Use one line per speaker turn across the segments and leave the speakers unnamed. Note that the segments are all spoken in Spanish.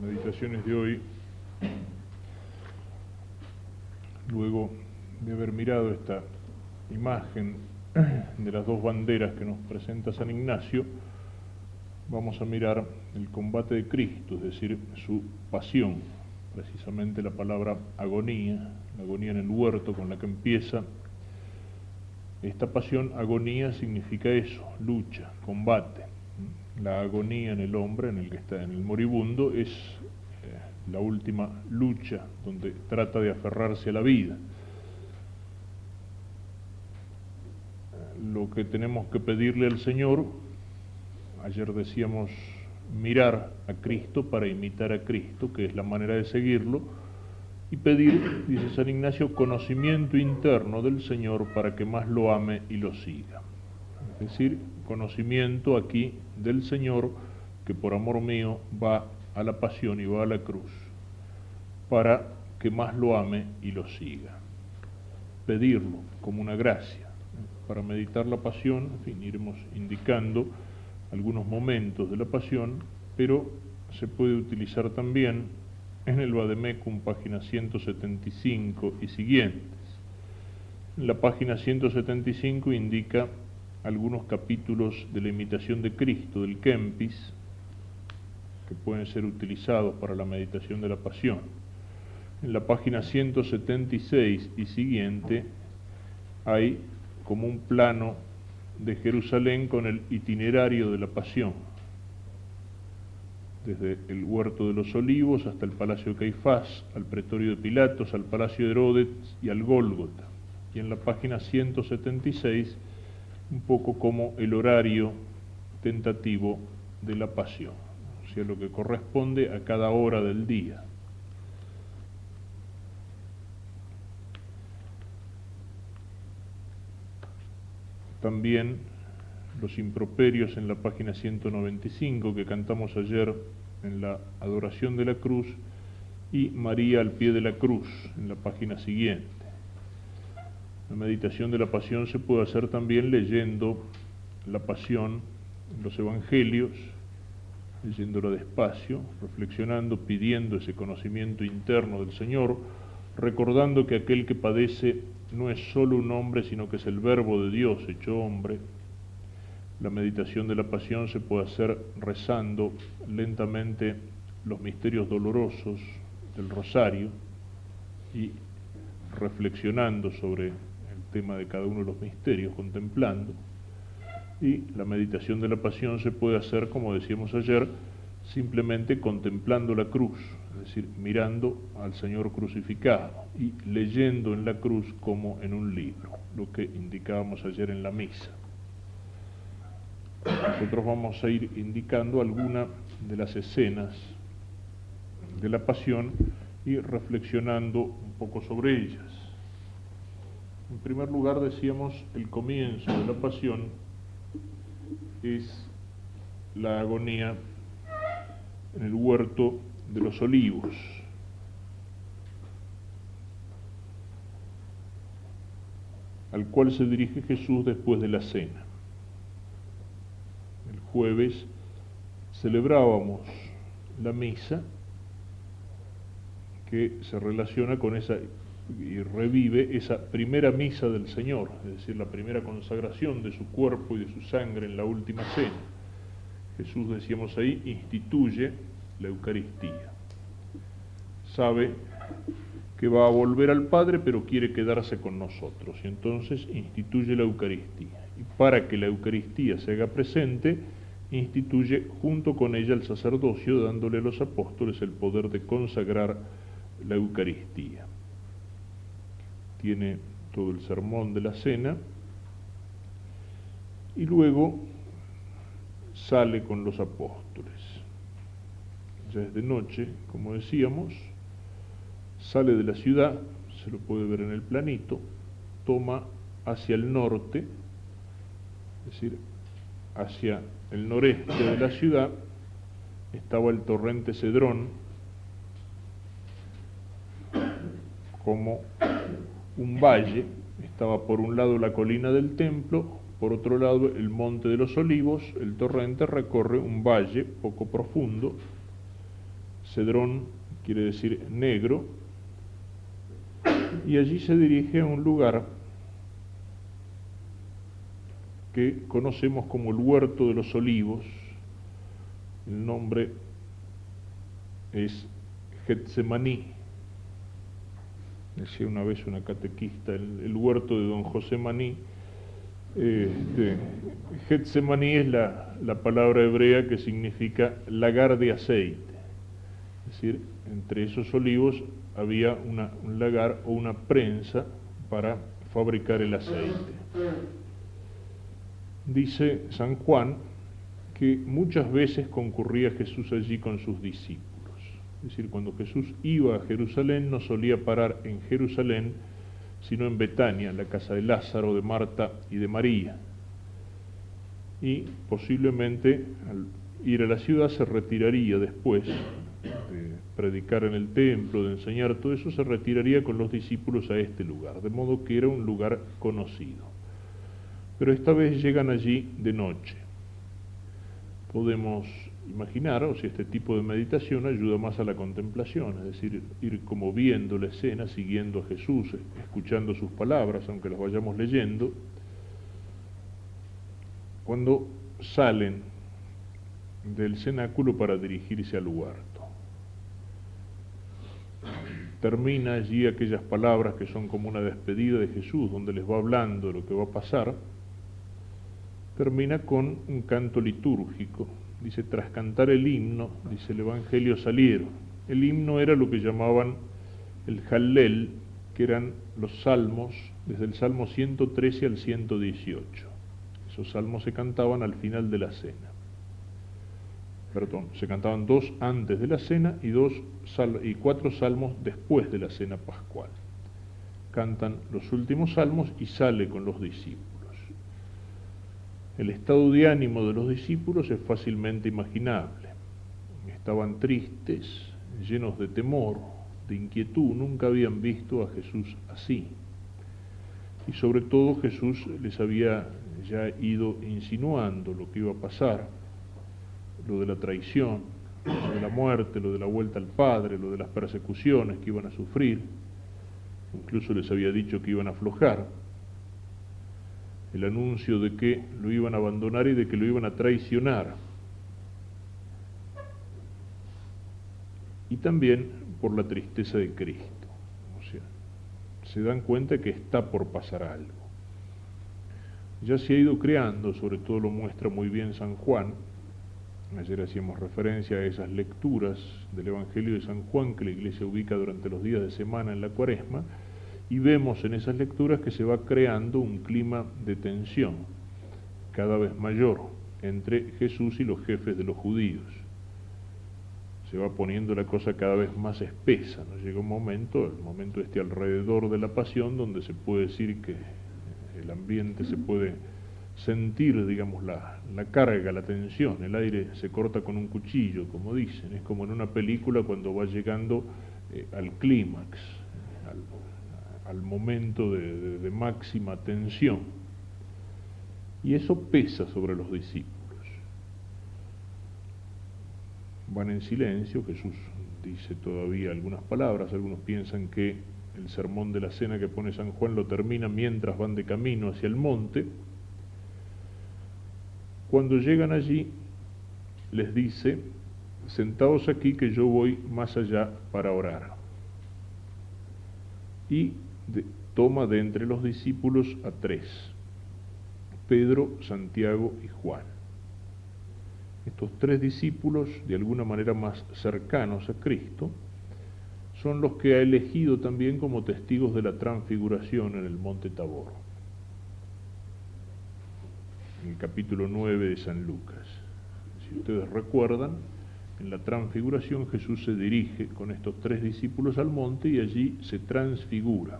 meditaciones de hoy, luego de haber mirado esta imagen de las dos banderas que nos presenta San Ignacio, vamos a mirar el combate de Cristo, es decir, su pasión, precisamente la palabra agonía, la agonía en el huerto con la que empieza. Esta pasión, agonía, significa eso, lucha, combate. La agonía en el hombre, en el que está en el moribundo, es la última lucha donde trata de aferrarse a la vida. Lo que tenemos que pedirle al Señor, ayer decíamos, mirar a Cristo para imitar a Cristo, que es la manera de seguirlo, y pedir, dice San Ignacio, conocimiento interno del Señor para que más lo ame y lo siga. Es decir, conocimiento aquí del Señor que por amor mío va a la pasión y va a la cruz para que más lo ame y lo siga. Pedirlo como una gracia. Para meditar la pasión, en fin, iremos indicando algunos momentos de la pasión, pero se puede utilizar también en el Vademecum, página 175 y siguientes. En la página 175 indica algunos capítulos de la imitación de Cristo, del Kempis, que pueden ser utilizados para la meditación de la pasión. En la página 176 y siguiente hay como un plano de Jerusalén con el itinerario de la pasión, desde el huerto de los olivos hasta el palacio de Caifás, al pretorio de Pilatos, al palacio de Herodes y al Gólgota. Y en la página 176, un poco como el horario tentativo de la pasión, o sea, lo que corresponde a cada hora del día. También los improperios en la página 195 que cantamos ayer en la adoración de la cruz, y María al pie de la cruz en la página siguiente. La meditación de la pasión se puede hacer también leyendo la pasión en los evangelios, leyéndola despacio, reflexionando, pidiendo ese conocimiento interno del Señor, recordando que aquel que padece no es solo un hombre, sino que es el Verbo de Dios hecho hombre. La meditación de la pasión se puede hacer rezando lentamente los misterios dolorosos del rosario y reflexionando sobre el tema de cada uno de los misterios, contemplando. Y la meditación de la pasión se puede hacer, como decíamos ayer, simplemente contemplando la cruz, es decir, mirando al Señor crucificado y leyendo en la cruz como en un libro, lo que indicábamos ayer en la misa. Nosotros vamos a ir indicando algunas de las escenas de la pasión y reflexionando un poco sobre ellas. En primer lugar, decíamos, el comienzo de la pasión es la agonía en el huerto de los olivos. Al cual se dirige Jesús después de la cena. El jueves celebrábamos la misa que se relaciona con esa y revive esa primera misa del Señor, es decir, la primera consagración de su cuerpo y de su sangre en la última cena. Jesús, decíamos ahí, instituye la Eucaristía. Sabe que va a volver al Padre, pero quiere quedarse con nosotros, y entonces instituye la Eucaristía. Y para que la Eucaristía se haga presente, instituye junto con ella el sacerdocio, dándole a los apóstoles el poder de consagrar la Eucaristía. Tiene todo el sermón de la cena, y luego sale con los apóstoles. Ya es de noche, como decíamos, sale de la ciudad, se lo puede ver en el planito, toma hacia el norte, es decir, hacia el noreste de la ciudad, estaba el torrente Cedrón, como un valle, estaba por un lado la colina del templo, por otro lado el monte de los olivos. El torrente recorre un valle poco profundo, Cedrón quiere decir negro, y allí se dirige a un lugar que conocemos como el Huerto de los Olivos. El nombre es Getsemaní. Decía una vez una catequista, el huerto de don José Maní. Getsemaní es la palabra hebrea que significa lagar de aceite. Es decir, entre esos olivos había un lagar o una prensa para fabricar el aceite. Dice San Juan que muchas veces concurría Jesús allí con sus discípulos. Es decir, cuando Jesús iba a Jerusalén no solía parar en Jerusalén, sino en Betania, en la casa de Lázaro, de Marta y de María. Y posiblemente al ir a la ciudad se retiraría después de predicar en el templo, de enseñar todo eso, se retiraría con los discípulos a este lugar, de modo que era un lugar conocido. Pero esta vez llegan allí de noche. Podemos imaginar, o si este tipo de meditación ayuda más a la contemplación, es decir, ir como viendo la escena, siguiendo a Jesús, escuchando sus palabras, aunque las vayamos leyendo. Cuando salen del cenáculo para dirigirse al huerto, termina allí aquellas palabras que son como una despedida de Jesús, donde les va hablando de lo que va a pasar. Termina con un canto litúrgico. Dice, tras cantar el himno, dice el Evangelio, salieron. El himno era lo que llamaban el Hallel, que eran los salmos, desde el Salmo 113 al 118. Esos salmos se cantaban al final de la cena. Perdón, se cantaban 2 antes de la cena y 4 salmos después de la cena pascual. Cantan los últimos salmos y sale con los discípulos. El estado de ánimo de los discípulos es fácilmente imaginable. Estaban tristes, llenos de temor, de inquietud, nunca habían visto a Jesús así. Y sobre todo Jesús les había ya ido insinuando lo que iba a pasar, lo de la traición, lo de la muerte, lo de la vuelta al Padre, lo de las persecuciones que iban a sufrir. Incluso les había dicho que iban a aflojar. El anuncio de que lo iban a abandonar y de que lo iban a traicionar. Y también por la tristeza de Cristo. O sea, se dan cuenta que está por pasar algo. Ya se ha ido creando, sobre todo lo muestra muy bien San Juan. Ayer hacíamos referencia a esas lecturas del Evangelio de San Juan que la Iglesia ubica durante los días de semana en la Cuaresma. Y vemos en esas lecturas que se va creando un clima de tensión cada vez mayor entre Jesús y los jefes de los judíos. Se va poniendo la cosa cada vez más espesa, ¿no? Llega un momento, el momento alrededor de la pasión, donde se puede decir que el ambiente se puede sentir, digamos, la carga, la tensión, el aire se corta con un cuchillo, como dicen. Es como en una película cuando va llegando al clímax, al momento de máxima tensión. Y eso pesa sobre los discípulos. Van en silencio, Jesús dice todavía algunas palabras, algunos piensan que el sermón de la cena que pone San Juan lo termina mientras van de camino hacia el monte. Cuando llegan allí, les dice, sentaos aquí que yo voy más allá para orar. Y toma de entre los discípulos a 3, Pedro, Santiago y Juan. Estos 3 discípulos, de alguna manera más cercanos a Cristo, son los que ha elegido también como testigos de la transfiguración en el monte Tabor, en el capítulo 9 de San Lucas. Si ustedes recuerdan, en la transfiguración Jesús se dirige con estos 3 discípulos al monte y allí se transfigura.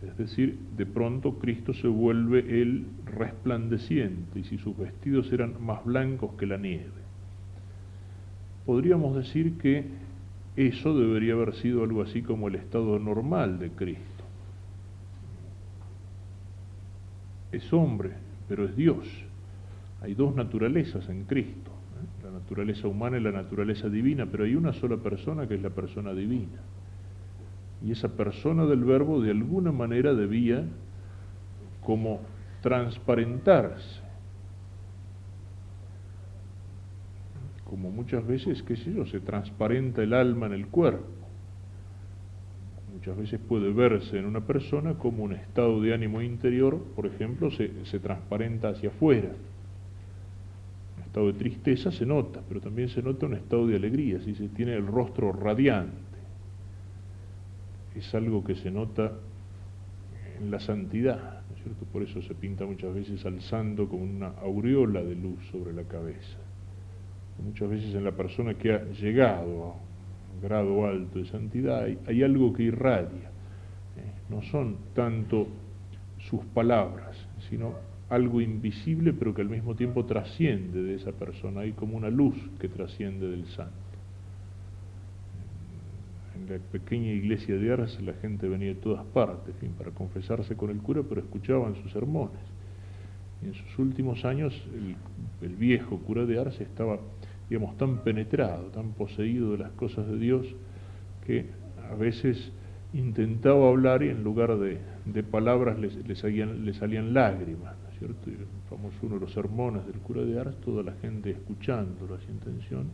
Es decir, de pronto Cristo se vuelve él resplandeciente, y si sus vestidos eran más blancos que la nieve. Podríamos decir que eso debería haber sido algo así como el estado normal de Cristo. Es hombre, pero es Dios. Hay 2 naturalezas en Cristo, la naturaleza humana y la naturaleza divina, pero hay una sola persona que es la persona divina. Y esa persona del Verbo de alguna manera debía como transparentarse, como muchas veces, qué sé yo, se transparenta el alma en el cuerpo. Muchas veces puede verse en una persona como un estado de ánimo interior, por ejemplo, se transparenta hacia afuera. Un estado de tristeza se nota, pero también se nota un estado de alegría, si se tiene el rostro radiante. Es algo que se nota en la santidad, ¿no es cierto? Por eso se pinta muchas veces al santo con una aureola de luz sobre la cabeza. Muchas veces en la persona que ha llegado a un grado alto de santidad hay algo que irradia. No son tanto sus palabras, sino algo invisible pero que al mismo tiempo trasciende de esa persona. Hay como una luz que trasciende del santo. En la pequeña iglesia de Ars la gente venía de todas partes, en fin, para confesarse con el cura, pero escuchaban sus sermones. Y en sus últimos años el viejo cura de Ars estaba, digamos, tan penetrado, tan poseído de las cosas de Dios, que a veces intentaba hablar y en lugar de palabras le salían lágrimas, ¿no es cierto? Y el famoso uno de los sermones del cura de Ars, toda la gente escuchándolo sin intención,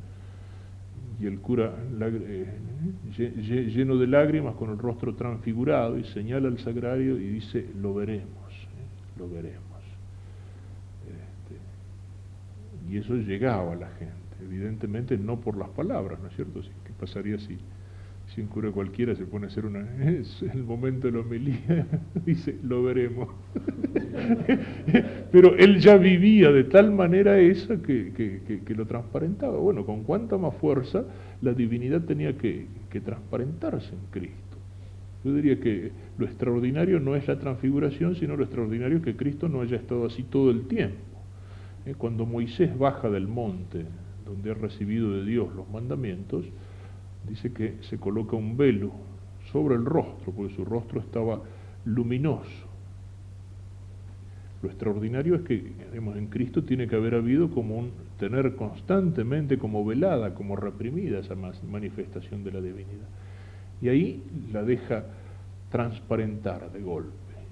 y el cura lleno de lágrimas, con el rostro transfigurado, y señala al sagrario y dice: lo veremos, lo veremos. Y eso llegaba a la gente, evidentemente no por las palabras, ¿no es cierto? ¿Qué pasaría si un cura cualquiera se pone a hacer es el momento de la homilía, dice, lo veremos? Pero él ya vivía de tal manera esa que lo transparentaba. Bueno, con cuánta más fuerza la divinidad tenía que transparentarse en Cristo. Yo diría que lo extraordinario no es la transfiguración, sino lo extraordinario es que Cristo no haya estado así todo el tiempo. Cuando Moisés baja del monte, donde ha recibido de Dios los mandamientos, dice que se coloca un velo sobre el rostro, porque su rostro estaba luminoso. Lo extraordinario es que, digamos, en Cristo tiene que haber habido como tener constantemente como velada, como reprimida esa manifestación de la divinidad. Y ahí la deja transparentar de golpe.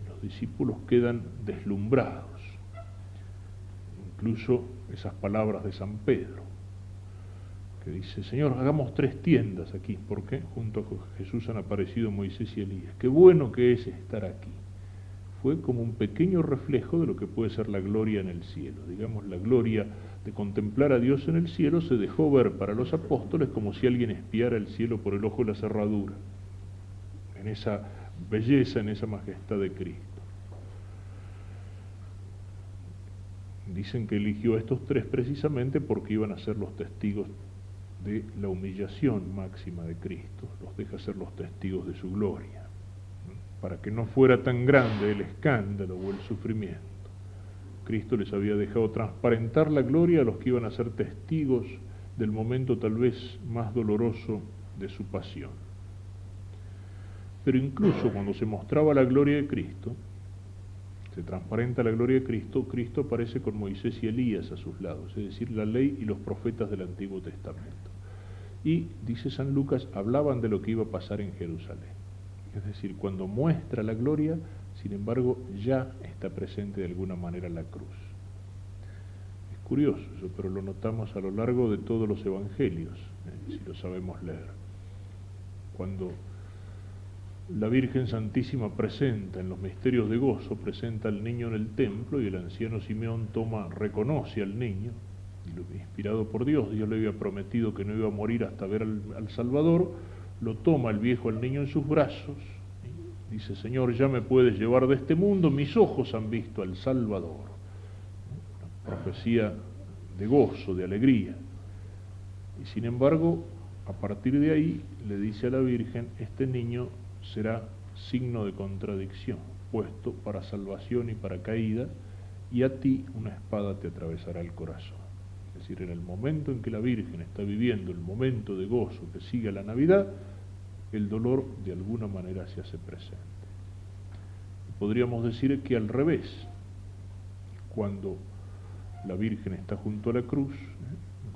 Los discípulos quedan deslumbrados. Incluso esas palabras de San Pedro, que dice: Señor, hagamos 3 tiendas aquí, porque junto a Jesús han aparecido Moisés y Elías. Qué bueno que es estar aquí. Fue como un pequeño reflejo de lo que puede ser la gloria en el cielo. Digamos, la gloria de contemplar a Dios en el cielo se dejó ver para los apóstoles como si alguien espiara el cielo por el ojo de la cerradura, en esa belleza, en esa majestad de Cristo. Dicen que eligió a estos 3 precisamente porque iban a ser los testigos de la humillación máxima de Cristo, los deja ser los testigos de su gloria, para que no fuera tan grande el escándalo o el sufrimiento. Cristo les había dejado transparentar la gloria a los que iban a ser testigos del momento tal vez más doloroso de su pasión. Pero incluso cuando se mostraba la gloria de Cristo, se transparenta la gloria de Cristo, Cristo aparece con Moisés y Elías a sus lados, es decir, la ley y los profetas del Antiguo Testamento. Y, dice San Lucas, hablaban de lo que iba a pasar en Jerusalén. Es decir, cuando muestra la gloria, sin embargo, ya está presente de alguna manera la cruz. Es curioso eso, pero lo notamos a lo largo de todos los evangelios, si lo sabemos leer. Cuando la Virgen Santísima presenta en los misterios de gozo, presenta al niño en el templo, y el anciano Simeón reconoce al niño, y inspirado por Dios le había prometido que no iba a morir hasta ver al Salvador, lo toma el viejo al niño en sus brazos, y dice: Señor, ya me puedes llevar de este mundo, mis ojos han visto al Salvador. Una profecía de gozo, de alegría. Y sin embargo, a partir de ahí le dice a la Virgen: este niño será signo de contradicción, puesto para salvación y para caída, y a ti una espada te atravesará el corazón. Es decir, en el momento en que la Virgen está viviendo el momento de gozo que sigue a la Navidad, el dolor de alguna manera se hace presente. Podríamos decir que al revés, cuando la Virgen está junto a la cruz,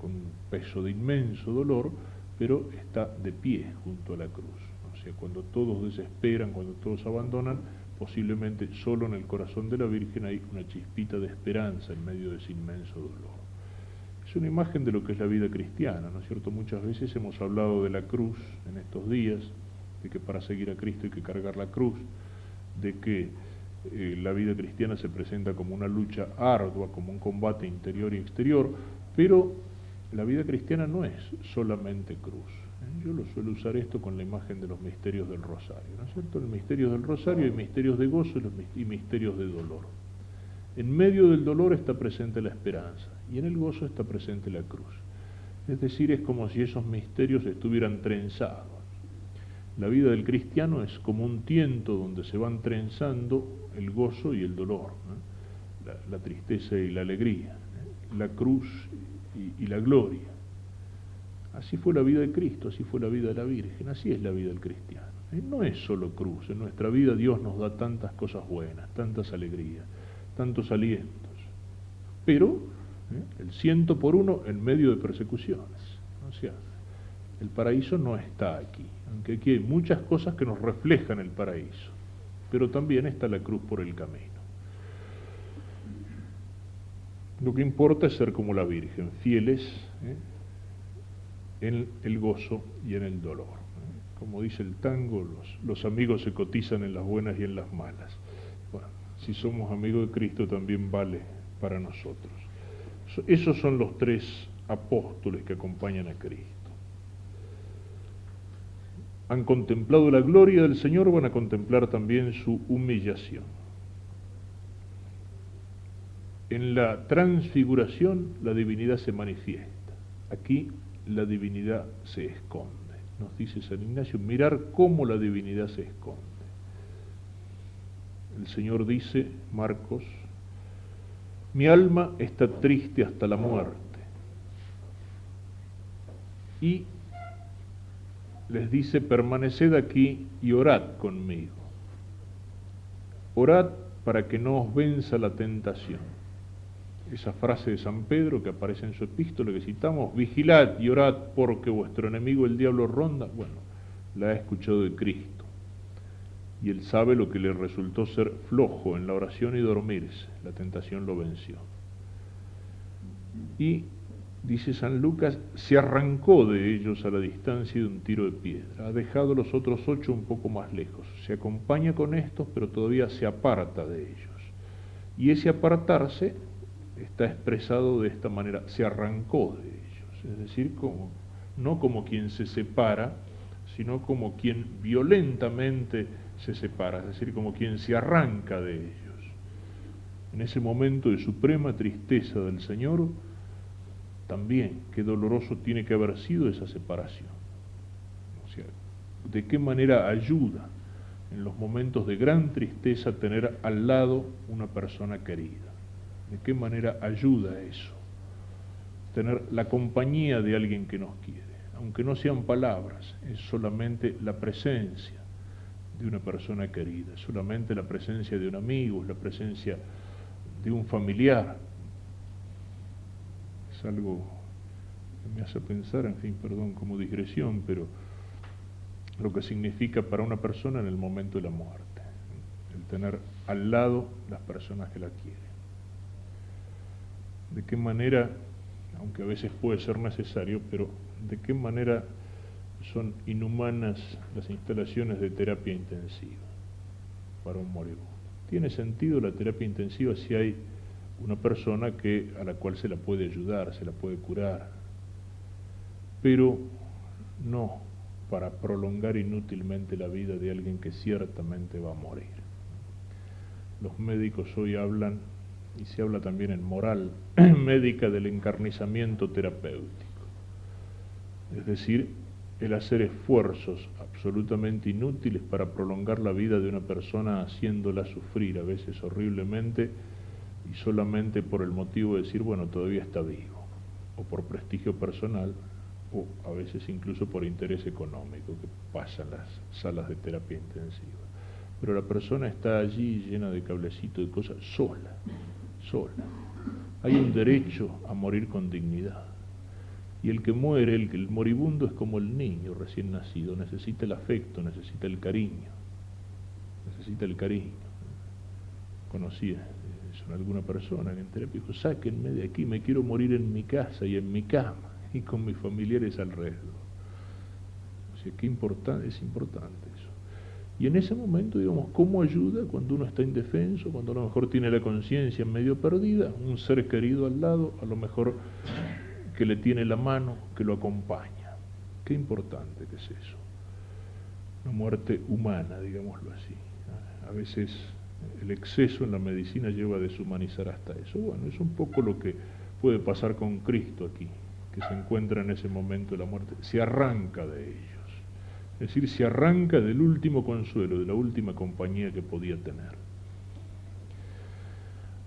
con un peso de inmenso dolor, pero está de pie junto a la cruz. O sea, cuando todos desesperan, cuando todos abandonan, posiblemente solo en el corazón de la Virgen hay una chispita de esperanza en medio de ese inmenso dolor. Es una imagen de lo que es la vida cristiana, ¿no es cierto? Muchas veces hemos hablado de la cruz en estos días, de que para seguir a Cristo hay que cargar la cruz, de que la vida cristiana se presenta como una lucha ardua, como un combate interior y exterior, pero la vida cristiana no es solamente cruz. Yo lo suelo usar esto con la imagen de los misterios del rosario, ¿no es cierto? En los misterios del rosario hay misterios de gozo y misterios de dolor. En medio del dolor está presente la esperanza y en el gozo está presente la cruz. Es decir, es como si esos misterios estuvieran trenzados. La vida del cristiano es como un tiento donde se van trenzando el gozo y el dolor, ¿no? La tristeza y la alegría, ¿no? La cruz y la gloria. Así fue la vida de Cristo, así fue la vida de la Virgen, así es la vida del cristiano. No es solo cruz, en nuestra vida Dios nos da tantas cosas buenas, tantas alegrías, tantos alientos, pero el 100 por 1 en medio de persecuciones. O sea, el paraíso no está aquí, aunque aquí hay muchas cosas que nos reflejan el paraíso, pero también está la cruz por el camino. Lo que importa es ser como la Virgen, fieles en el gozo y en el dolor. Como dice el tango, los amigos se cotizan en las buenas y en las malas. Bueno, si somos amigos de Cristo también vale para nosotros. Esos son los 3 apóstoles que acompañan a Cristo. Han contemplado la gloria del Señor, van a contemplar también su humillación. En la transfiguración la divinidad se manifiesta. Aquí la divinidad se esconde. Nos dice San Ignacio, mirar cómo la divinidad se esconde. El Señor dice, Marcos, mi alma está triste hasta la muerte. Y les dice, permaneced aquí y orad conmigo. Orad para que no os venza la tentación. Esa frase de San Pedro que aparece en su epístola que citamos, vigilad y orad porque vuestro enemigo el diablo ronda, bueno, la ha escuchado de Cristo. Y él sabe lo que le resultó ser flojo en la oración y dormirse, la tentación lo venció. Y, dice San Lucas, se arrancó de ellos a la distancia de un tiro de piedra, ha dejado a los otros 8 un poco más lejos, se acompaña con estos, pero todavía se aparta de ellos. Y ese apartarse está expresado de esta manera, se arrancó de ellos, es decir, no como quien se separa, sino como quien violentamente se separa, es decir, como quien se arranca de ellos. En ese momento de suprema tristeza del Señor, también qué doloroso tiene que haber sido esa separación. O sea, de qué manera ayuda en los momentos de gran tristeza tener al lado una persona querida. ¿De qué manera ayuda eso? Tener la compañía de alguien que nos quiere, aunque no sean palabras, es solamente la presencia de una persona querida, es solamente la presencia de un amigo, es la presencia de un familiar. Es algo que me hace pensar, en fin, perdón como digresión, pero lo que significa para una persona en el momento de la muerte, el tener al lado las personas que la quieren. De qué manera, aunque a veces puede ser necesario, pero de qué manera son inhumanas las instalaciones de terapia intensiva para un moribundo. Tiene sentido la terapia intensiva si hay una persona a la cual se la puede ayudar, se la puede curar, pero no para prolongar inútilmente la vida de alguien que ciertamente va a morir. Los médicos hoy hablan, y se habla también en moral médica, del encarnizamiento terapéutico, es decir, el hacer esfuerzos absolutamente inútiles para prolongar la vida de una persona haciéndola sufrir, a veces horriblemente, y solamente por el motivo de decir, bueno, todavía está vivo, o por prestigio personal, o a veces incluso por interés económico, que pasa en las salas de terapia intensiva. Pero la persona está allí llena de cablecitos, de cosas, sola. Hay un derecho a morir con dignidad. Y el que muere, el moribundo, es como el niño recién nacido, necesita el afecto, necesita el cariño, necesita el cariño. Conocí a alguna persona que en terapia dijo, sáquenme de aquí, me quiero morir en mi casa y en mi cama y con mis familiares alrededor. O sea, qué importante, es importante eso. Y en ese momento, digamos, ¿cómo ayuda cuando uno está indefenso, cuando a lo mejor tiene la conciencia medio perdida, un ser querido al lado, a lo mejor que le tiene la mano, que lo acompaña? Qué importante que es eso. Una muerte humana, digámoslo así. A veces el exceso en la medicina lleva a deshumanizar hasta eso. Bueno, es un poco lo que puede pasar con Cristo aquí, que se encuentra en ese momento de la muerte. Se arranca de ellos. Es decir, se arranca del último consuelo, de la última compañía que podía tener.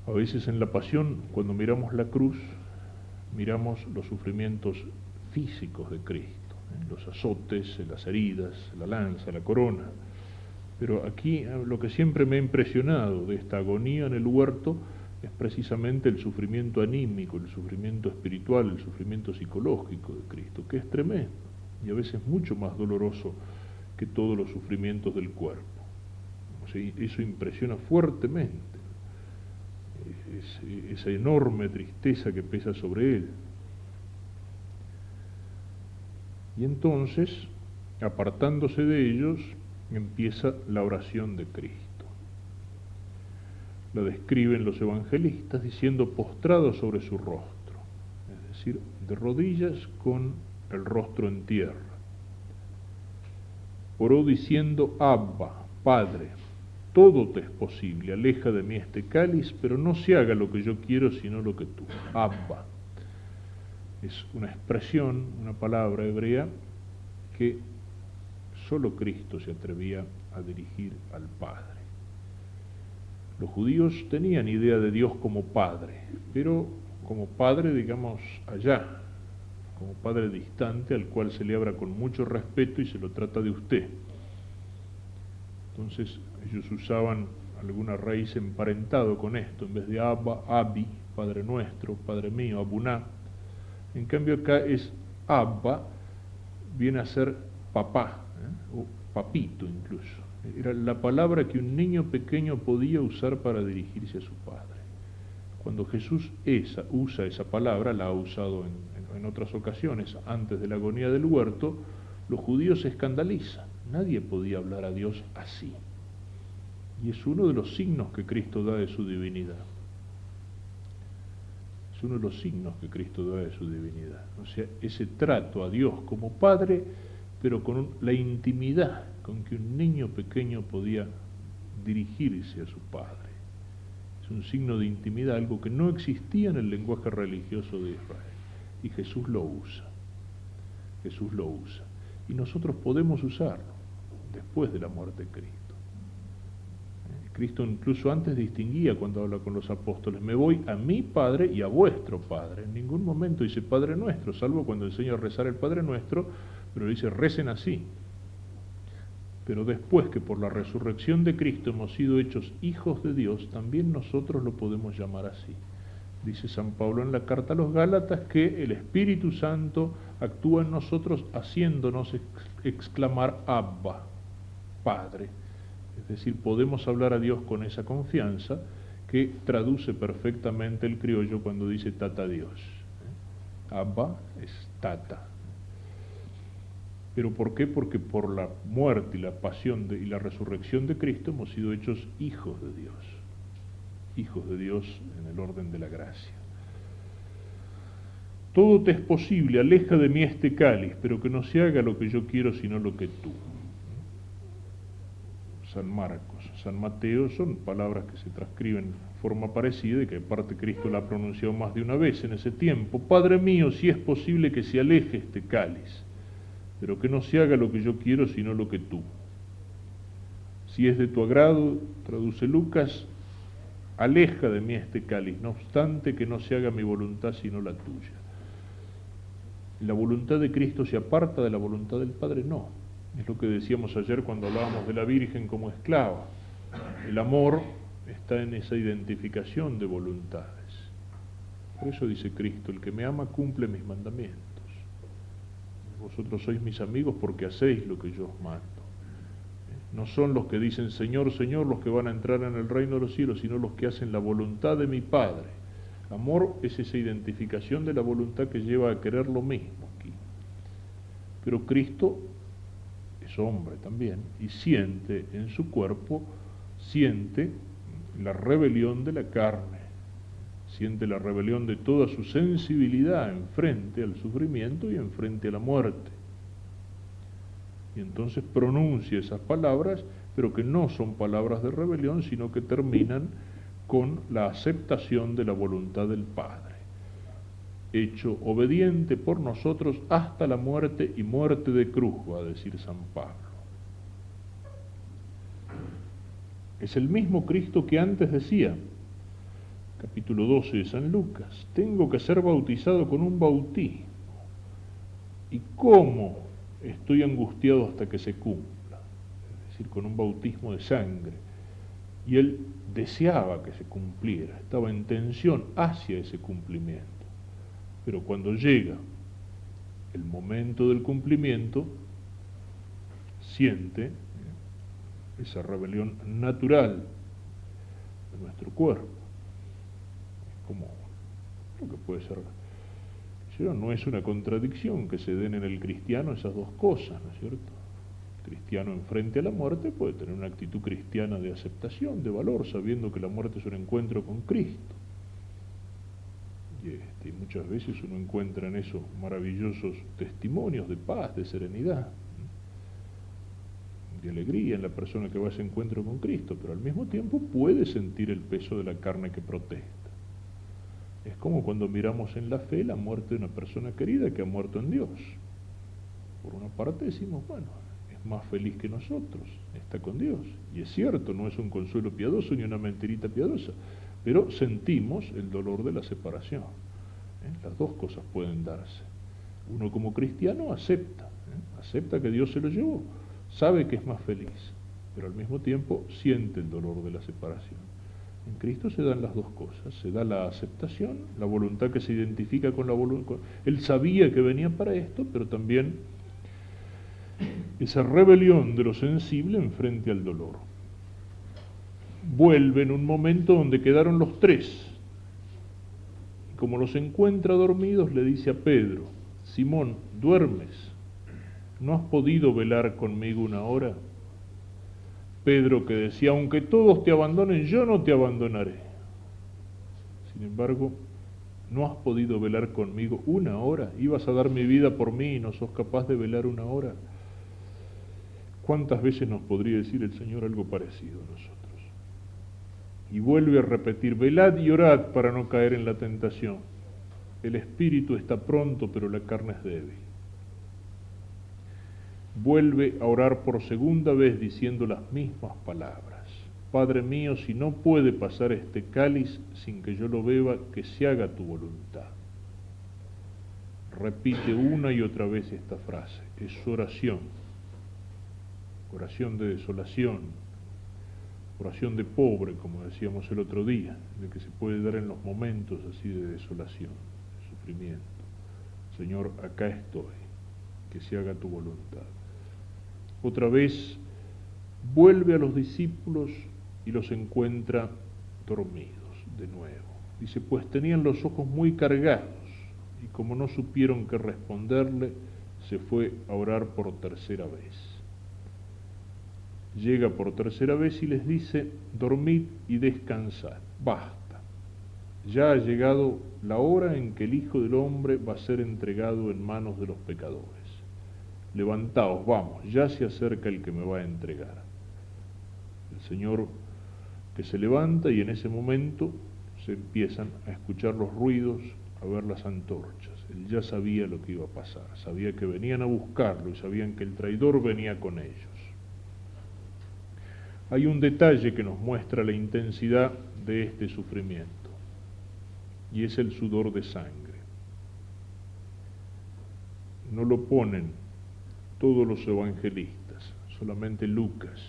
A veces en la pasión, cuando miramos la cruz, miramos los sufrimientos físicos de Cristo, los azotes, las heridas, la lanza, la corona. Pero aquí lo que siempre me ha impresionado de esta agonía en el huerto es precisamente el sufrimiento anímico, el sufrimiento espiritual, el sufrimiento psicológico de Cristo, que es tremendo y a veces mucho más doloroso que todos los sufrimientos del cuerpo. O sea, eso impresiona fuertemente, esa enorme tristeza que pesa sobre él. Y entonces, apartándose de ellos, empieza la oración de Cristo. La describen los evangelistas diciendo postrado sobre su rostro, es decir, de rodillas con el rostro en tierra. Oró diciendo, Abba, Padre, todo te es posible, aleja de mí este cáliz, pero no se haga lo que yo quiero, sino lo que tú. Abba. Es una expresión, una palabra hebrea que solo Cristo se atrevía a dirigir al Padre. Los judíos tenían idea de Dios como Padre, pero como Padre, digamos, allá, como Padre distante al cual se le habla con mucho respeto y se lo trata de usted. Entonces ellos usaban alguna raíz emparentado con esto, en vez de Abba, Abi, Padre nuestro, Padre mío, Abuná. En cambio acá es Abba, viene a ser papá, o papito incluso. Era la palabra que un niño pequeño podía usar para dirigirse a su padre. Cuando Jesús usa esa palabra, la ha usado en otras ocasiones, antes de la agonía del huerto, los judíos se escandalizan. Nadie podía hablar a Dios así. Y es uno de los signos que Cristo da de su divinidad. Es uno de los signos que Cristo da de su divinidad. O sea, ese trato a Dios como Padre, pero con la intimidad con que un niño pequeño podía dirigirse a su Padre. Es un signo de intimidad, algo que no existía en el lenguaje religioso de Israel. Y Jesús lo usa. Jesús lo usa. Y nosotros podemos usarlo después de la muerte de Cristo. Cristo incluso antes distinguía cuando habla con los apóstoles, me voy a mi Padre y a vuestro Padre. En ningún momento dice Padre nuestro, salvo cuando enseña a rezar el Padre nuestro, pero dice recen así. Pero después que por la resurrección de Cristo hemos sido hechos hijos de Dios, también nosotros lo podemos llamar así. Dice San Pablo en la carta a los Gálatas que el Espíritu Santo actúa en nosotros haciéndonos exclamar Abba, Padre. Es decir, podemos hablar a Dios con esa confianza que traduce perfectamente el criollo cuando dice Tata Dios. Abba es Tata. ¿Pero por qué? Porque por la muerte y la pasión y la resurrección de Cristo hemos sido hechos hijos de Dios. Hijos de Dios en el orden de la gracia. Todo te es posible, aleja de mí este cáliz, pero que no se haga lo que yo quiero, sino lo que tú. San Marcos, San Mateo, son palabras que se transcriben de forma parecida y que aparte Cristo la ha pronunciado más de una vez en ese tiempo. Padre mío, si es posible que se aleje este cáliz, pero que no se haga lo que yo quiero, sino lo que tú. Si es de tu agrado, traduce Lucas, aleja de mí este cáliz, no obstante que no se haga mi voluntad, sino la tuya. La voluntad de Cristo se aparta de la voluntad del Padre, no. Es lo que decíamos ayer cuando hablábamos de la Virgen como esclava. El amor está en esa identificación de voluntades. Por eso dice Cristo, el que me ama cumple mis mandamientos. vosotros sois mis amigos porque hacéis lo que yo os mando. No son los que dicen Señor, Señor los que van a entrar en el reino de los cielos, sino los que hacen la voluntad de mi Padre. Amor es esa identificación de la voluntad que lleva a querer lo mismo aquí. Pero Cristo es hombre también y siente en su cuerpo, siente la rebelión de la carne, siente la rebelión de toda su sensibilidad en frente al sufrimiento y en frente a la muerte. Y entonces pronuncia esas palabras, pero que no son palabras de rebelión, sino que terminan con la aceptación de la voluntad del Padre, hecho obediente por nosotros hasta la muerte y muerte de cruz, va a decir San Pablo. Es el mismo Cristo que antes decía, capítulo 12 de San Lucas, tengo que ser bautizado con un bautismo. ¿Y cómo estoy angustiado hasta que se cumpla? Es decir, con un bautismo de sangre. Y él deseaba que se cumpliera, estaba en tensión hacia ese cumplimiento. Pero cuando llega el momento del cumplimiento, siente esa rebelión natural de nuestro cuerpo. Como lo que puede ser, no es una contradicción que se den en el cristiano esas dos cosas, ¿no es cierto? El cristiano enfrente a la muerte puede tener una actitud cristiana de aceptación, de valor, sabiendo que la muerte es un encuentro con Cristo. Y muchas veces uno encuentra en esos maravillosos testimonios de paz, de serenidad, de alegría en la persona que va a ese encuentro con Cristo, pero al mismo tiempo puede sentir el peso de la carne que protesta. Es como cuando miramos en la fe la muerte de una persona querida que ha muerto en Dios. Por una parte decimos, bueno, es más feliz que nosotros, está con Dios. Y es cierto, no es un consuelo piadoso ni una mentirita piadosa, pero sentimos el dolor de la separación. Las dos cosas pueden darse. Uno como cristiano acepta que Dios se lo llevó, sabe que es más feliz, pero al mismo tiempo siente el dolor de la separación. En Cristo se dan las dos cosas, se da la aceptación, la voluntad que se identifica con la voluntad. Él sabía que venía para esto, pero también esa rebelión de lo sensible en frente al dolor. Vuelve en un momento donde quedaron los tres. Y como los encuentra dormidos, le dice a Pedro, Simón, ¿duermes? ¿No has podido velar conmigo una hora? Pedro que decía, aunque todos te abandonen, yo no te abandonaré. Sin embargo, no has podido velar conmigo una hora. Ibas a dar mi vida por mí y no sos capaz de velar una hora. ¿Cuántas veces nos podría decir el Señor algo parecido a nosotros? Y vuelve a repetir, velad y orad para no caer en la tentación. El espíritu está pronto, pero la carne es débil. Vuelve a orar por segunda vez diciendo las mismas palabras. Padre mío, si no puede pasar este cáliz sin que yo lo beba, que se haga tu voluntad. Repite una y otra vez esta frase. Es su oración. Oración de desolación. Oración de pobre, como decíamos el otro día, de que se puede dar en los momentos así de desolación, de sufrimiento. Señor, acá estoy, que se haga tu voluntad. Otra vez vuelve a los discípulos y los encuentra dormidos de nuevo. Dice, pues tenían los ojos muy cargados y como no supieron qué responderle, se fue a orar por tercera vez. Llega por tercera vez y les dice, dormid y descansad, basta. Ya ha llegado la hora en que el Hijo del Hombre va a ser entregado en manos de los pecadores. Levantaos, vamos, ya se acerca el que me va a entregar. El Señor que se levanta y en ese momento se empiezan a escuchar los ruidos, a ver las antorchas. Él ya sabía lo que iba a pasar, sabía que venían a buscarlo y sabían que el traidor venía con ellos. Hay un detalle que nos muestra la intensidad de este sufrimiento, y es el sudor de sangre. No lo ponen todos los evangelistas, solamente Lucas.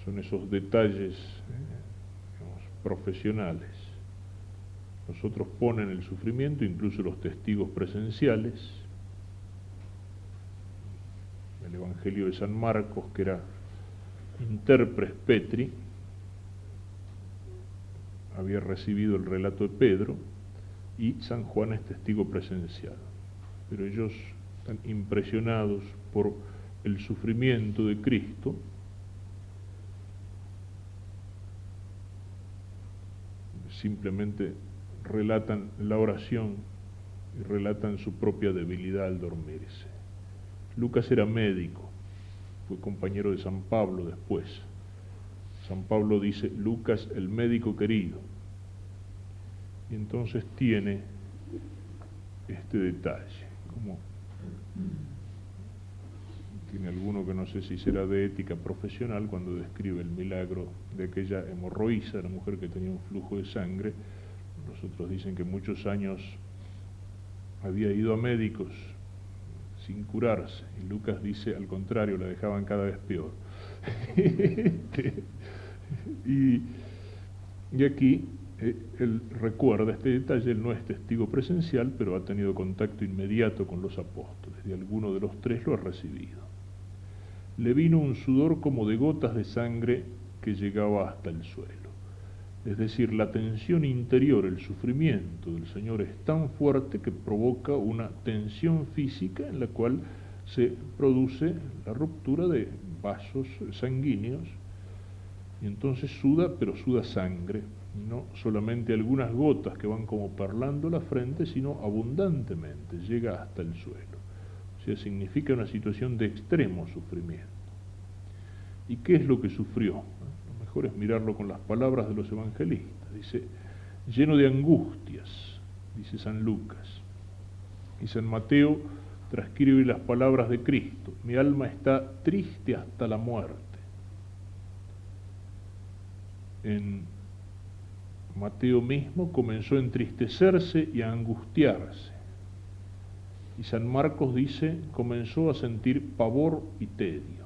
Son esos detalles profesionales. Los otros ponen el sufrimiento, incluso los testigos presenciales, el Evangelio de San Marcos, que era interpres Petri, había recibido el relato de Pedro, y San Juan es testigo presencial. Pero ellos están impresionados por el sufrimiento de Cristo, simplemente relatan la oración y relatan su propia debilidad al dormirse. Lucas era médico, fue compañero de San Pablo después. San Pablo dice, Lucas el médico querido. Y entonces tiene este detalle, como tiene alguno que no sé si será de ética profesional, cuando describe el milagro de aquella hemorroísa, la mujer que tenía un flujo de sangre. Los otros dicen que muchos años había ido a médicos sin curarse, y Lucas dice al contrario, la dejaban cada vez peor. y aquí él recuerda este detalle. Él no es testigo presencial, pero ha tenido contacto inmediato con los apóstoles, y alguno de los tres lo ha recibido. Le vino un sudor como de gotas de sangre que llegaba hasta el suelo. Es decir, la tensión interior, el sufrimiento del Señor es tan fuerte que provoca una tensión física en la cual se produce la ruptura de vasos sanguíneos, y entonces suda, pero suda sangre, y no solamente algunas gotas que van como perlando la frente, sino abundantemente, llega hasta el suelo. O sea, significa una situación de extremo sufrimiento. ¿Y qué es lo que sufrió? Lo mejor es mirarlo con las palabras de los evangelistas. Dice, lleno de angustias, dice San Lucas. Y San Mateo transcribe las palabras de Cristo, mi alma está triste hasta la muerte. En Mateo mismo comenzó a entristecerse y a angustiarse. Y San Marcos dice, comenzó a sentir pavor y tedio.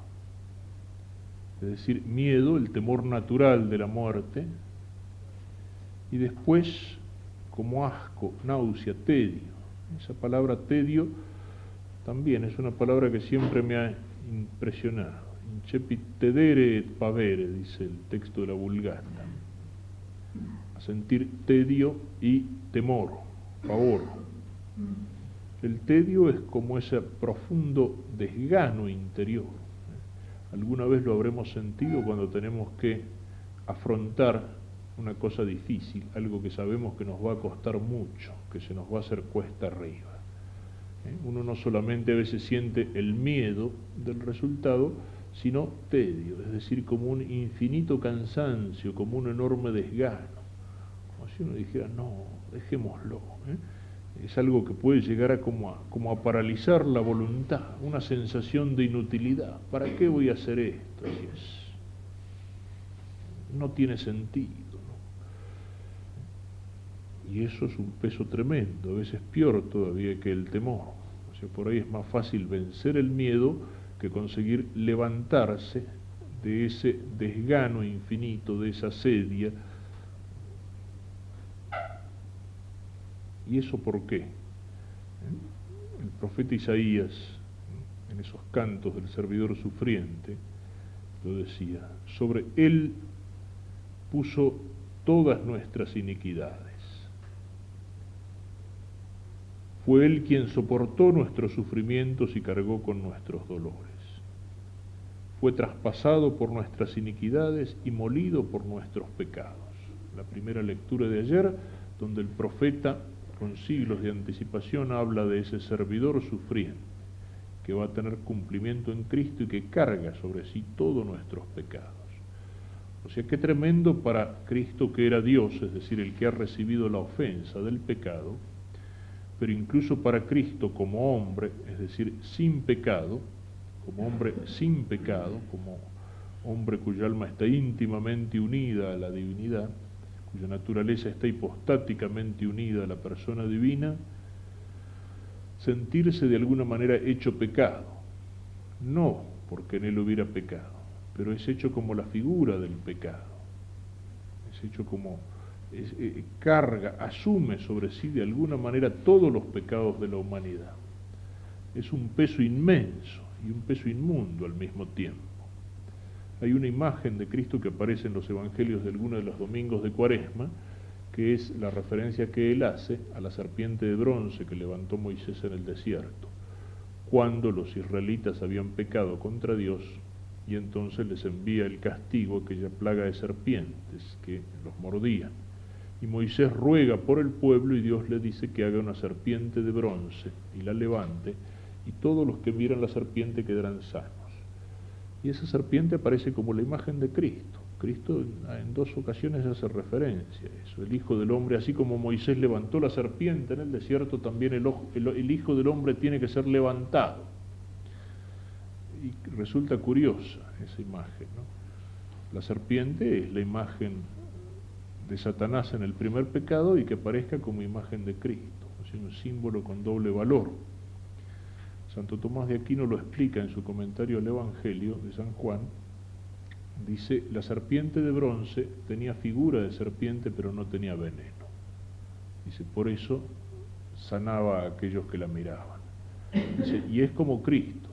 Es decir, miedo, el temor natural de la muerte, y después como asco, náusea, tedio. Esa palabra tedio también es una palabra que siempre me ha impresionado. Incepit tedere et pavere, dice el texto de la Vulgata. A sentir tedio y temor, pavor. El tedio es como ese profundo desgano interior. Alguna vez lo habremos sentido cuando tenemos que afrontar una cosa difícil, algo que sabemos que nos va a costar mucho, que se nos va a hacer cuesta arriba. Uno no solamente a veces siente el miedo del resultado, sino tedio, es decir, como un infinito cansancio, como un enorme desgano. Como si uno dijera, no, dejémoslo. Es algo que puede llegar a como a paralizar la voluntad, una sensación de inutilidad. ¿Para qué voy a hacer esto? No tiene sentido, ¿no? Y eso es un peso tremendo, a veces peor todavía que el temor. O sea, por ahí es más fácil vencer el miedo que conseguir levantarse de ese desgano infinito, de esa sedia. ¿Y eso por qué? El profeta Isaías, en esos cantos del servidor sufriente, lo decía, sobre él puso todas nuestras iniquidades. Fue él quien soportó nuestros sufrimientos y cargó con nuestros dolores. Fue traspasado por nuestras iniquidades y molido por nuestros pecados. La primera lectura de ayer, donde el profeta, con siglos de anticipación, habla de ese servidor sufriente, que va a tener cumplimiento en Cristo y que carga sobre sí todos nuestros pecados. O sea, qué tremendo para Cristo, que era Dios, es decir, el que ha recibido la ofensa del pecado, pero incluso para Cristo como hombre, es decir, sin pecado, como hombre sin pecado, como hombre cuya alma está íntimamente unida a la divinidad, cuya naturaleza está hipostáticamente unida a la persona divina, sentirse de alguna manera hecho pecado, no porque en él hubiera pecado, pero es hecho como la figura del pecado, es hecho como carga, asume sobre sí de alguna manera todos los pecados de la humanidad. Es un peso inmenso, y un peso inmundo al mismo tiempo. Hay una imagen de Cristo que aparece en los evangelios de algunos de los domingos de Cuaresma, que es la referencia que él hace a la serpiente de bronce que levantó Moisés en el desierto, cuando los israelitas habían pecado contra Dios, y entonces les envía el castigo, aquella plaga de serpientes que los mordían. Y Moisés ruega por el pueblo y Dios le dice que haga una serpiente de bronce y la levante, y todos los que miran la serpiente quedarán sanos. Y esa serpiente aparece como la imagen de Cristo. Cristo en dos ocasiones hace referencia a eso. El Hijo del Hombre, así como Moisés levantó la serpiente en el desierto, también el Hijo del Hombre tiene que ser levantado. Y resulta curiosa esa imagen, ¿no? La serpiente es la imagen de Satanás en el primer pecado y que aparezca como imagen de Cristo, es un símbolo con doble valor. Santo Tomás de Aquino lo explica en su comentario al Evangelio de San Juan. Dice, la serpiente de bronce tenía figura de serpiente pero no tenía veneno. Dice, por eso sanaba a aquellos que la miraban. Dice, y es como Cristo,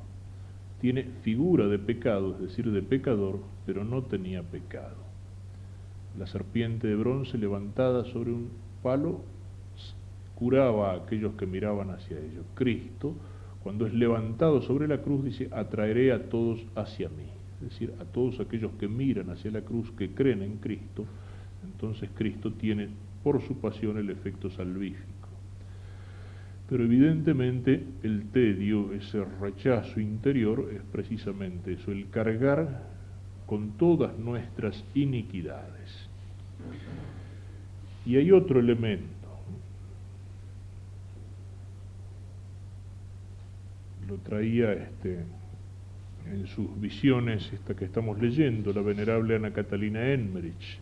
tiene figura de pecado, es decir, de pecador, pero no tenía pecado. La serpiente de bronce levantada sobre un palo curaba a aquellos que miraban hacia ellos. Cristo, cuando es levantado sobre la cruz, dice, atraeré a todos hacia mí. Es decir, a todos aquellos que miran hacia la cruz, que creen en Cristo, entonces Cristo tiene por su pasión el efecto salvífico. Pero evidentemente el tedio, ese rechazo interior, es precisamente eso, el cargar con todas nuestras iniquidades. Y hay otro elemento. Lo traía en sus visiones, esta que estamos leyendo, la venerable Ana Catalina Emmerich,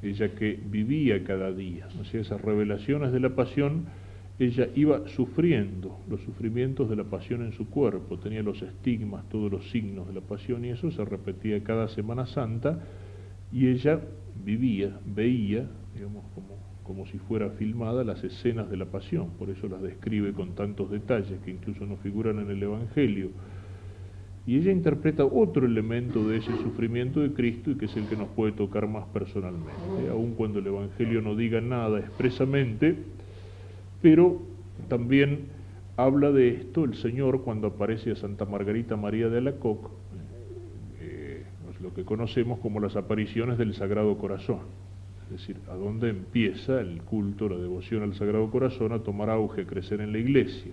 ella que vivía cada día, o sea, esas revelaciones de la pasión, ella iba sufriendo los sufrimientos de la pasión en su cuerpo, tenía los estigmas, todos los signos de la pasión, y eso se repetía cada Semana Santa, y ella vivía, veía, digamos, como si fuera filmada las escenas de la pasión, por eso las describe con tantos detalles que incluso no figuran en el Evangelio. Y ella interpreta otro elemento de ese sufrimiento de Cristo y que es el que nos puede tocar más personalmente, aun cuando el Evangelio no diga nada expresamente, pero también habla de esto el Señor cuando aparece a Santa Margarita María de Alacoque, es lo que conocemos como las apariciones del Sagrado Corazón, es decir, a dónde empieza el culto, la devoción al Sagrado Corazón a tomar auge, a crecer en la Iglesia,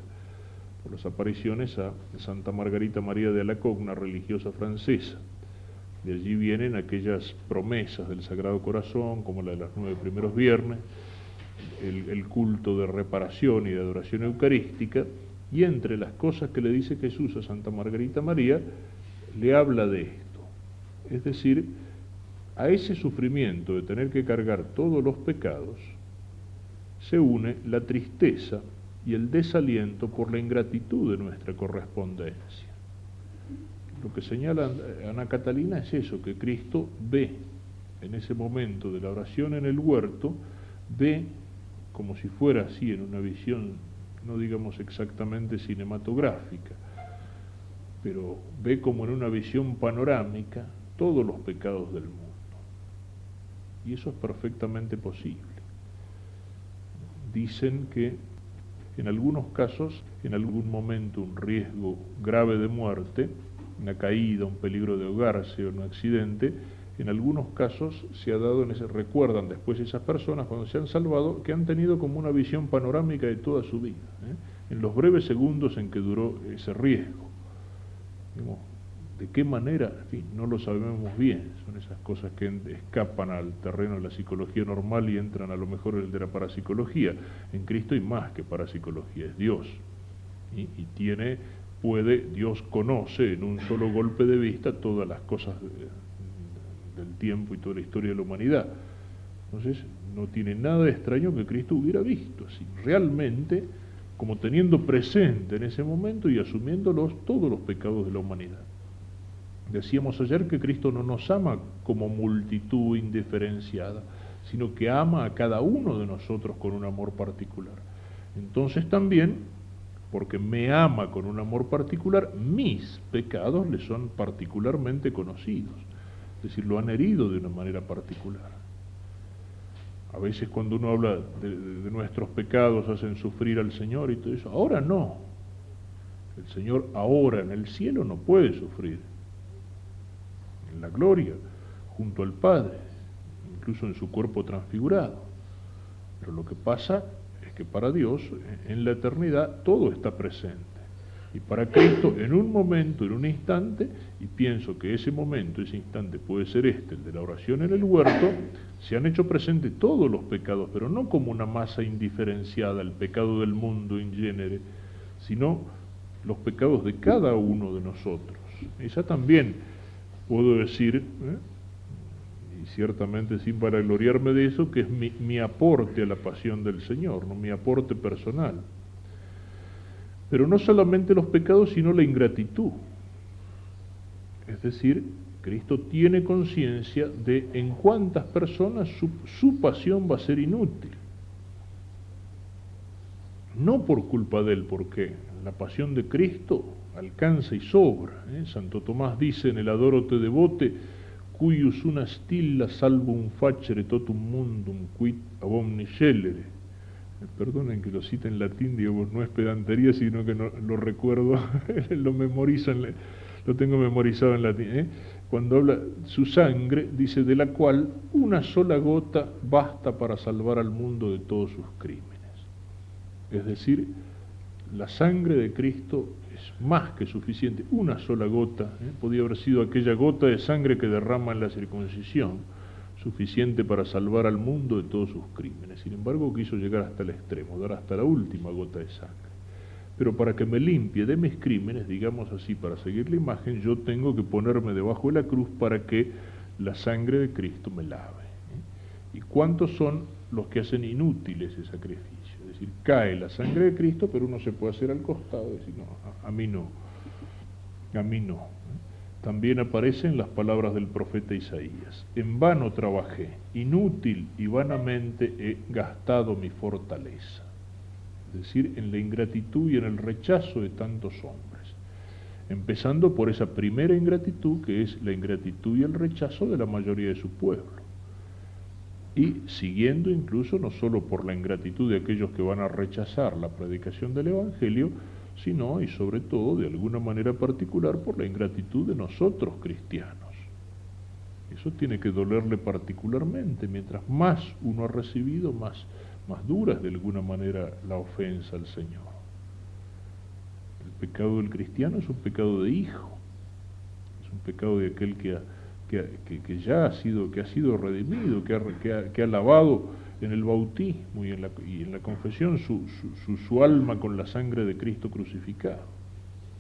por las apariciones a Santa Margarita María de Alacoque, una religiosa francesa. De allí vienen aquellas promesas del Sagrado Corazón, como la de los 9 primeros viernes, el culto de reparación y de adoración eucarística, y entre las cosas que le dice Jesús a Santa Margarita María, le habla de esto. Es decir, a ese sufrimiento de tener que cargar todos los pecados, se une la tristeza y el desaliento por la ingratitud de nuestra correspondencia. Lo que señala Ana Catalina es eso, que Cristo ve en ese momento de la oración en el huerto, ve como si fuera así en una visión, no digamos exactamente cinematográfica, pero ve como en una visión panorámica todos los pecados del mundo. Y eso es perfectamente posible. Dicen que en algunos casos, en algún momento, un riesgo grave de muerte, una caída, un peligro de ahogarse o un accidente, en algunos casos se ha dado, recuerdan después esas personas cuando se han salvado, que han tenido como una visión panorámica de toda su vida, en los breves segundos en que duró ese riesgo. Digamos, ¿de qué manera? En fin, no lo sabemos bien, son esas cosas que escapan al terreno de la psicología normal y entran a lo mejor en el de la parapsicología. En Cristo hay más que parapsicología, es Dios, y Dios conoce en un solo golpe de vista todas las cosas del tiempo y toda la historia de la humanidad. Entonces, no tiene nada de extraño que Cristo hubiera visto así, realmente, como teniendo presente en ese momento y asumiéndolos todos los pecados de la humanidad. Decíamos ayer que Cristo no nos ama como multitud indiferenciada, sino que ama a cada uno de nosotros con un amor particular. Entonces también porque me ama con un amor particular, mis pecados le son particularmente conocidos. Es decir, lo han herido de una manera particular. A veces cuando uno habla de nuestros pecados hacen sufrir al Señor y todo eso. Ahora no. El Señor ahora en el cielo no puede sufrir. En la gloria, junto al Padre, incluso en su cuerpo transfigurado. Pero lo que pasa es que para Dios, en la eternidad, todo está presente. Y para Cristo, en un momento, en un instante, y pienso que ese momento, ese instante puede ser el de la oración en el huerto, se han hecho presentes todos los pecados, pero no como una masa indiferenciada, el pecado del mundo in genere, sino los pecados de cada uno de nosotros. Esa también puedo decir, y ciertamente sin vanagloriarme de eso, que es mi aporte a la pasión del Señor, no mi aporte personal. Pero no solamente los pecados, sino la ingratitud. Es decir, Cristo tiene conciencia de en cuántas personas su pasión va a ser inútil. No por culpa de él, porque la pasión de Cristo alcanza y sobra. Santo Tomás dice en el Adoro te devote, cuius una stilla salvum facere totum mundum quid ab omni scelere. Perdonen que lo cite en latín, digamos, no es pedantería, sino que no, lo recuerdo, lo memorizo, lo tengo memorizado en latín. Cuando habla su sangre, dice, de la cual una sola gota basta para salvar al mundo de todos sus crímenes. Es decir, la sangre de Cristo es más que suficiente. Una sola gota, podía haber sido aquella gota de sangre que derrama en la circuncisión, suficiente para salvar al mundo de todos sus crímenes. Sin embargo, quiso llegar hasta el extremo, dar hasta la última gota de sangre. Pero para que me limpie de mis crímenes, digamos así, para seguir la imagen, yo tengo que ponerme debajo de la cruz para que la sangre de Cristo me lave. ¿Y cuántos son los que hacen inútil ese sacrificio? Es decir, cae la sangre de Cristo, pero uno se puede hacer al costado y decir, no, a mí no, a mí no. También aparecen las palabras del profeta Isaías. En vano trabajé, inútil y vanamente he gastado mi fortaleza. Es decir, en la ingratitud y en el rechazo de tantos hombres. Empezando por esa primera ingratitud, que es la ingratitud y el rechazo de la mayoría de su pueblo. Y siguiendo incluso no solo por la ingratitud de aquellos que van a rechazar la predicación del Evangelio, sino y sobre todo, de alguna manera particular, por la ingratitud de nosotros cristianos. Eso tiene que dolerle particularmente. Mientras más uno ha recibido, más dura es de alguna manera la ofensa al Señor. El pecado del cristiano es un pecado de hijo, es un pecado de aquel que ya ha sido redimido, que ha lavado en el bautismo y en la confesión su alma con la sangre de Cristo crucificado.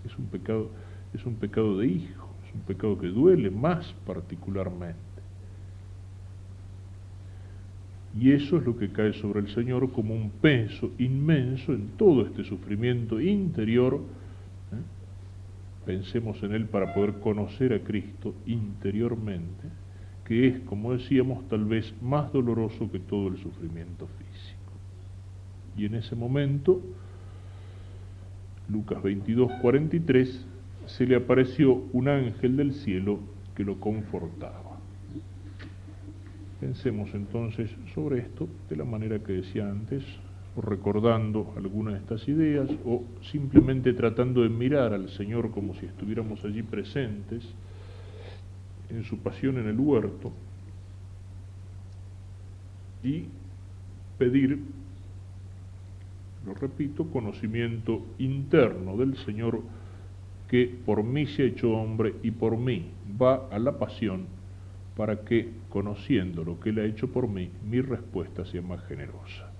Es un pecado de hijo, es un pecado que duele más particularmente. Y eso es lo que cae sobre el Señor como un peso inmenso en todo este sufrimiento interior. Pensemos en él para poder conocer a Cristo interiormente, que es, como decíamos, tal vez más doloroso que todo el sufrimiento físico. Y en ese momento, Lucas 22:43, se le apareció un ángel del cielo que lo confortaba. Pensemos entonces sobre esto de la manera que decía antes, o recordando algunas de estas ideas, o simplemente tratando de mirar al Señor como si estuviéramos allí presentes, en su pasión en el huerto, y pedir, lo repito, conocimiento interno del Señor que por mí se ha hecho hombre y por mí va a la pasión para que, conociendo lo que Él ha hecho por mí, mi respuesta sea más generosa.